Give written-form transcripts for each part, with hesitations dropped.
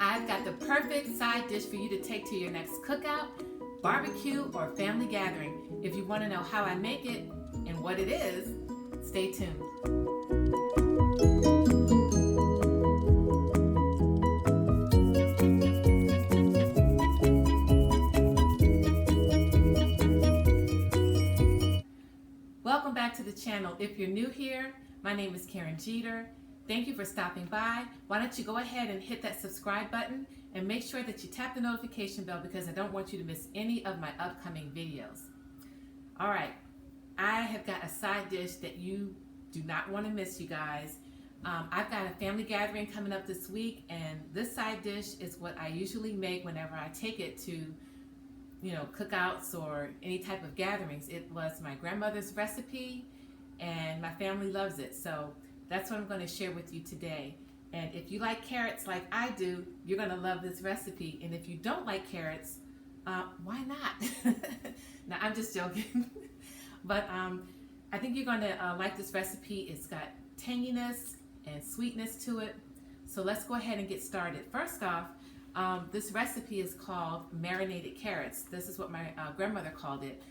I've got the perfect side dish for you to take to your next cookout, barbecue, or family gathering. If you want to know how I make it and what it is, stay tuned. Welcome back to the channel. If you're new here, my name is Karen Jeter. Thank you for stopping by. Why don't you go ahead and hit that subscribe button and make sure that you tap the notification bell because I don't want you to miss any of my upcoming videos. All right, I have got a side dish that you do not want to miss, you guys. I've got a family gathering coming up this week, and this side dish is what I usually make whenever I take it to cookouts or any type of gatherings. It was my grandmother's recipe and my family loves it. So that's what I'm going to share with you today. And if you like carrots like I do, you're going to love this recipe. And if you don't like carrots, why not? Now, I'm just joking. But I think you're going to like this recipe. It's got tanginess and sweetness to it. So let's go ahead and get started. First off, this recipe is called marinated carrots. This is what my grandmother called it.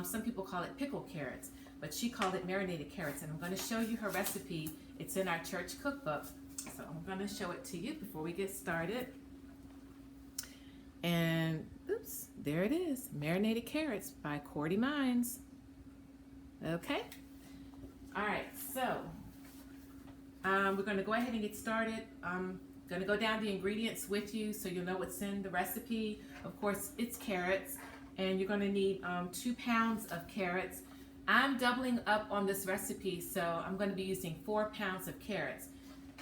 Some people call it pickled carrots, but she called it marinated carrots. And I'm going to show you her recipe. It's in our church cookbook. So I'm going to show it to you before we get started. And oops, there it is. Marinated Carrots by Cordy Mines. Okay. All right, so we're going to go ahead and get started. Going to go down the ingredients with you so you'll know what's in the recipe. Of course, it's carrots, and you're going to need 2 pounds of carrots. I'm doubling up on this recipe, so I'm going to be using 4 pounds of carrots.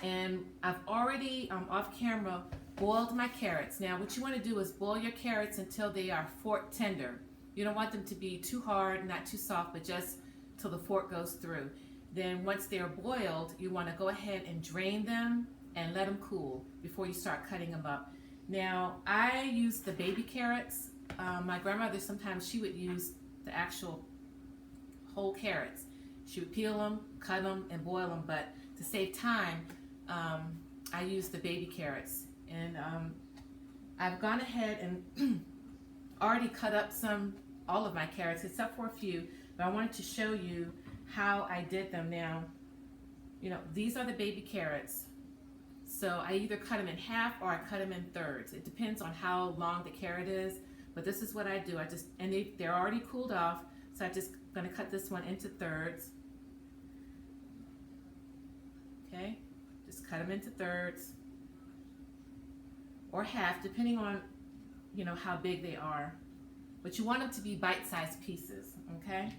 And I've already off camera boiled my carrots. Now what you want to do is boil your carrots until they are fork tender. You don't want them to be too hard, not too soft, but just till the fork goes through. Then once they're boiled, you want to go ahead and drain them and let them cool before you start cutting them up. Now, I use the baby carrots. My grandmother, sometimes she would use the actual whole carrots. She would peel them, cut them, and boil them, but to save time, I use the baby carrots. And I've gone ahead and already cut up all of my carrots, except for a few, but I wanted to show you how I did them. Now, these are the baby carrots. So I either cut them in half or I cut them in thirds. It depends on how long the carrot is, but this is what I do. They're already cooled off, so I'm just going to cut this one into thirds. Okay, just cut them into thirds or half, depending on how big they are. But you want them to be bite-sized pieces, okay?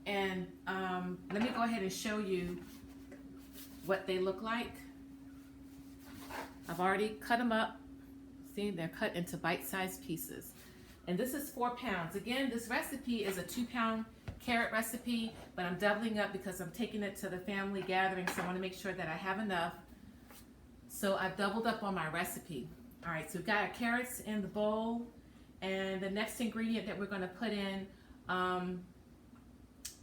And let me go ahead and show you what they look like. I've already cut them up. See, they're cut into bite-sized pieces. And this is 4 pounds. Again, this recipe is a 2-pound carrot recipe, but I'm doubling up because I'm taking it to the family gathering, so I want to make sure that I have enough. So I've doubled up on my recipe. All right, so we've got our carrots in the bowl, and the next ingredient that we're going to put in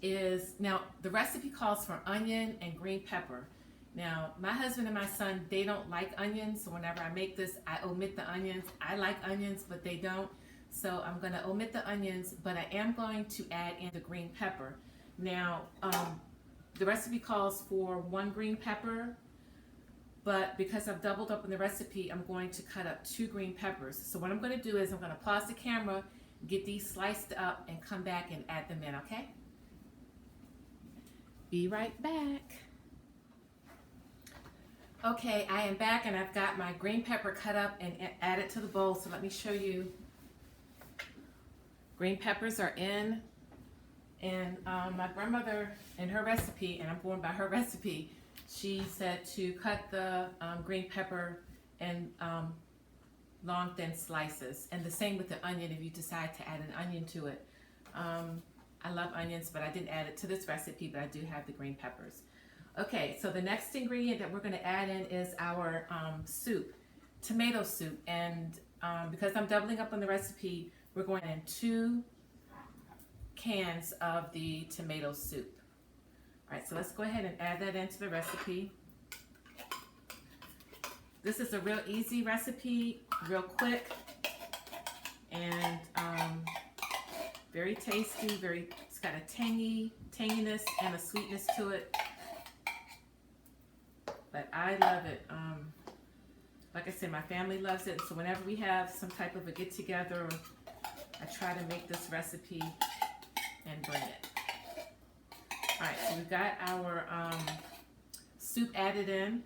is, now the recipe calls for onion and green pepper. Now, my husband and my son, they don't like onions, so whenever I make this, I omit the onions. I like onions, but they don't, so I'm going to omit the onions, but I am going to add in the green pepper. Now, the recipe calls for 1 green pepper, but because I've doubled up in the recipe, I'm going to cut up 2 green peppers. So what I'm going to do is I'm going to pause the camera, get these sliced up, and come back and add them in, okay? Be right back. Okay, I am back, and I've got my green pepper cut up and added to the bowl, so let me show you. Green peppers are in, and my grandmother, in her recipe, and I'm going by her recipe, she said to cut the green pepper in long, thin slices, and the same with the onion if you decide to add an onion to it. I love onions, but I didn't add it to this recipe, but I do have the green peppers. Okay, so the next ingredient that we're going to add in is our soup, tomato soup. And because I'm doubling up on the recipe, we're going in 2 cans of the tomato soup. All right, so let's go ahead and add that into the recipe. This is a real easy recipe, real quick, and very tasty. It's got a tanginess and a sweetness to it. But I love it. Like I said, my family loves it. So whenever we have some type of a get together, I try to make this recipe and bring it. All right, so we've got our soup added in.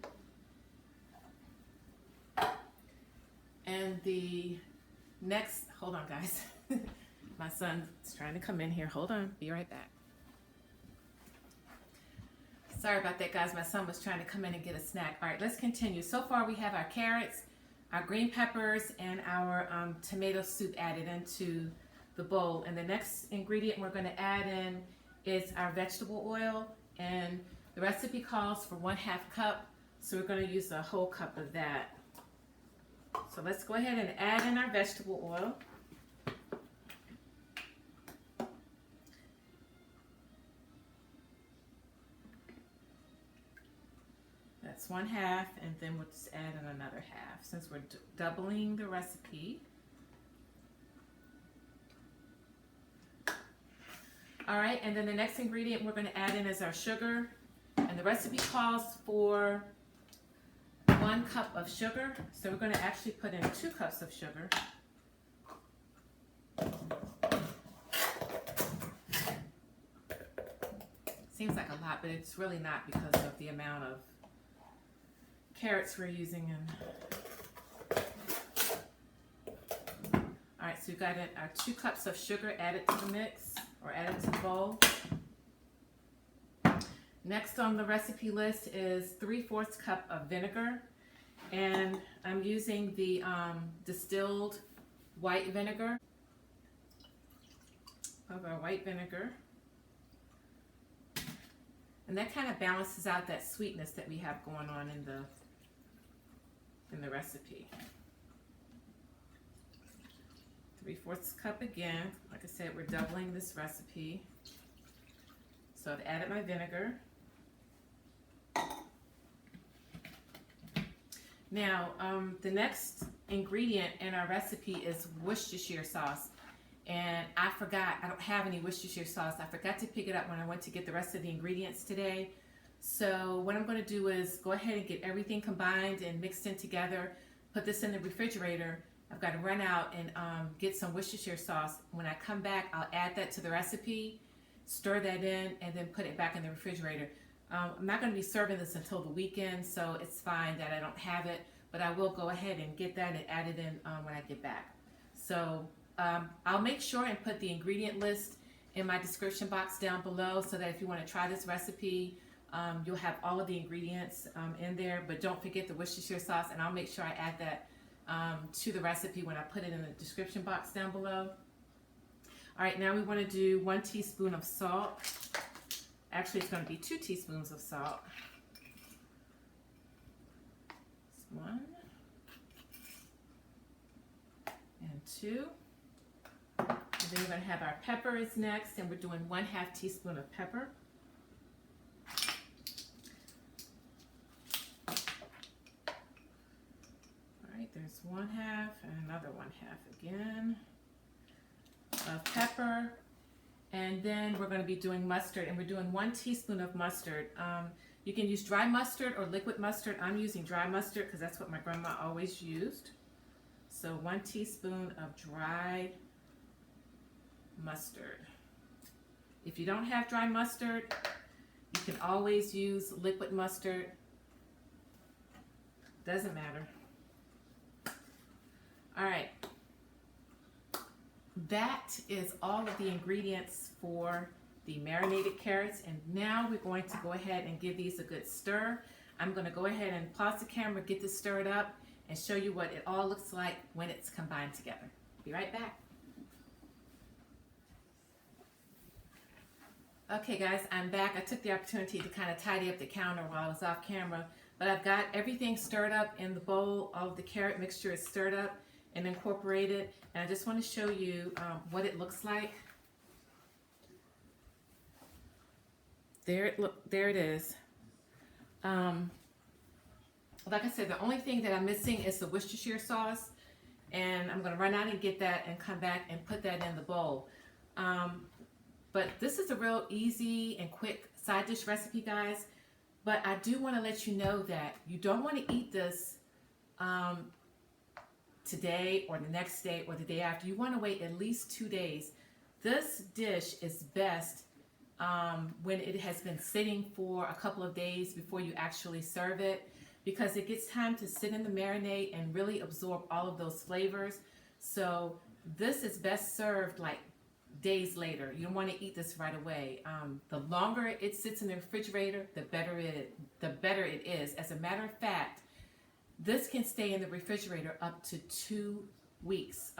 And the next, hold on guys. My son's trying to come in here. Hold on, be right back. Sorry about that, guys. My son was trying to come in and get a snack. All right, let's continue. So far we have our carrots, our green peppers, and our tomato soup added into the bowl. And the next ingredient we're gonna add in is our vegetable oil. And the recipe calls for 1/2 cup. So we're gonna use a whole cup of that. So let's go ahead and add in our vegetable oil. That's 1/2, and then we'll just add in another 1/2 since we're doubling the recipe. All right, and then the next ingredient we're going to add in is our sugar, and the recipe calls for 1 cup of sugar, so we're going to actually put in 2 cups of sugar. Seems like a lot, but it's really not because of the amount of carrots we're using. All right, so we've got our 2 cups of sugar added to the mix, or added to the bowl. Next on the recipe list is 3/4 cup of vinegar, and I'm using the distilled white vinegar. Of our white vinegar, and that kind of balances out that sweetness that we have going on in the recipe. 3/4 cup again. Like I said, we're doubling this recipe. So I've added my vinegar. Now, the next ingredient in our recipe is Worcestershire sauce. And I forgot, I don't have any Worcestershire sauce. I forgot to pick it up when I went to get the rest of the ingredients today. So what I'm going to do is go ahead and get everything combined and mixed in together, put this in the refrigerator. I've got to run out and get some Worcestershire sauce. When I come back, I'll add that to the recipe, stir that in, and then put it back in the refrigerator. I'm not going to be serving this until the weekend, so it's fine that I don't have it, but I will go ahead and get that and add it in when I get back. So I'll make sure and put the ingredient list in my description box down below so that if you want to try this recipe, you'll have all of the ingredients in there, but don't forget the Worcestershire sauce, and I'll make sure I add that to the recipe when I put it in the description box down below. All right, now we want to do 1 teaspoon of salt. Actually, it's going to be 2 teaspoons of salt. That's 1 and 2. And then we're going to have our peppers next, and we're doing 1/2 teaspoon of pepper. All right, there's 1/2 and another 1/2 again of pepper. And then we're going to be doing mustard, and we're doing 1 teaspoon of mustard. You can use dry mustard or liquid mustard. I'm using dry mustard because that's what my grandma always used. So 1 teaspoon of dry mustard. If you don't have dry mustard, you can always use liquid mustard. Doesn't matter. All right. That is all of the ingredients for the marinated carrots, and now we're going to go ahead and give these a good stir. I'm going to go ahead and pause the camera, get this stirred up, and show you what it all looks like when it's combined together. Be right back. Okay guys, I'm back. I took the opportunity to kind of tidy up the counter while I was off camera, but I've got everything stirred up in the bowl. All of the carrot mixture is stirred up and incorporated, and I just want to show you what it looks like. There it is. Like I said, the only thing that I'm missing is the Worcestershire sauce, and I'm going to run out and get that and come back and put that in the bowl. But this is a real easy and quick side dish recipe, guys. But I do want to let you know that you don't want to eat this today or the next day or the day after. You want to wait at least 2 days. This dish is best when it has been sitting for a couple of days before you actually serve it, because it gets time to sit in the marinade and really absorb all of those flavors. So this is best served like days later. You don't want to eat this right away. The longer it sits in the refrigerator, the better it is. As a matter of fact, this can stay in the refrigerator up to 2 weeks,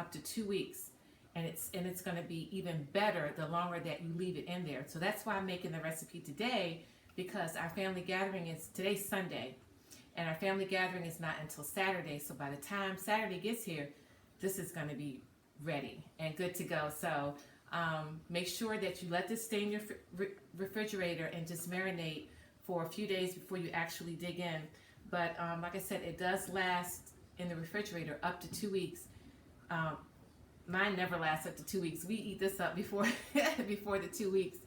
and it's going to be even better the longer that you leave it in there. So that's why I'm making the recipe today, because our family gathering is today's Sunday, and our family gathering is not until Saturday. So by the time Saturday gets here, this is going to be ready and good to go. So make sure that you let this stay in your refrigerator and just marinate for a few days before you actually dig in. But like I said, it does last in the refrigerator up to 2 weeks. Mine never lasts up to 2 weeks. We eat this up before before the 2 weeks,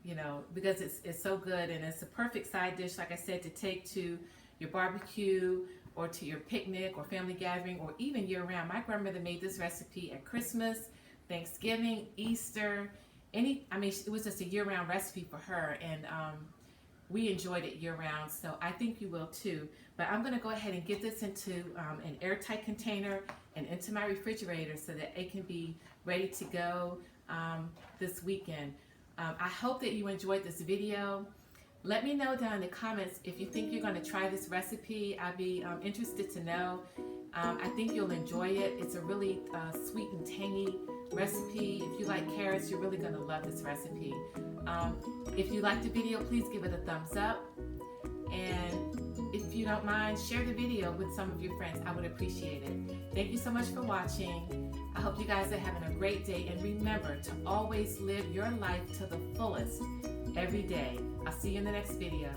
you know, because it's so good, and it's a perfect side dish, like I said, to take to your barbecue or to your picnic or family gathering, or even year round. My grandmother made this recipe at Christmas, Thanksgiving, Easter, it was just a year-round recipe for her, and we enjoyed it year-round, so I think you will too. But I'm going to go ahead and get this into an airtight container and into my refrigerator so that it can be ready to go this weekend. I hope that you enjoyed this video. Let me know down in the comments if you think you're going to try this recipe. I'd be interested to know. I think you'll enjoy it. It's a really sweet and tangy recipe. If you like carrots, you're really going to love this recipe. If you liked the video, please give it a thumbs up. And if you don't mind, share the video with some of your friends. I would appreciate it. Thank you so much for watching. I hope you guys are having a great day. And remember to always live your life to the fullest every day. I'll see you in the next video.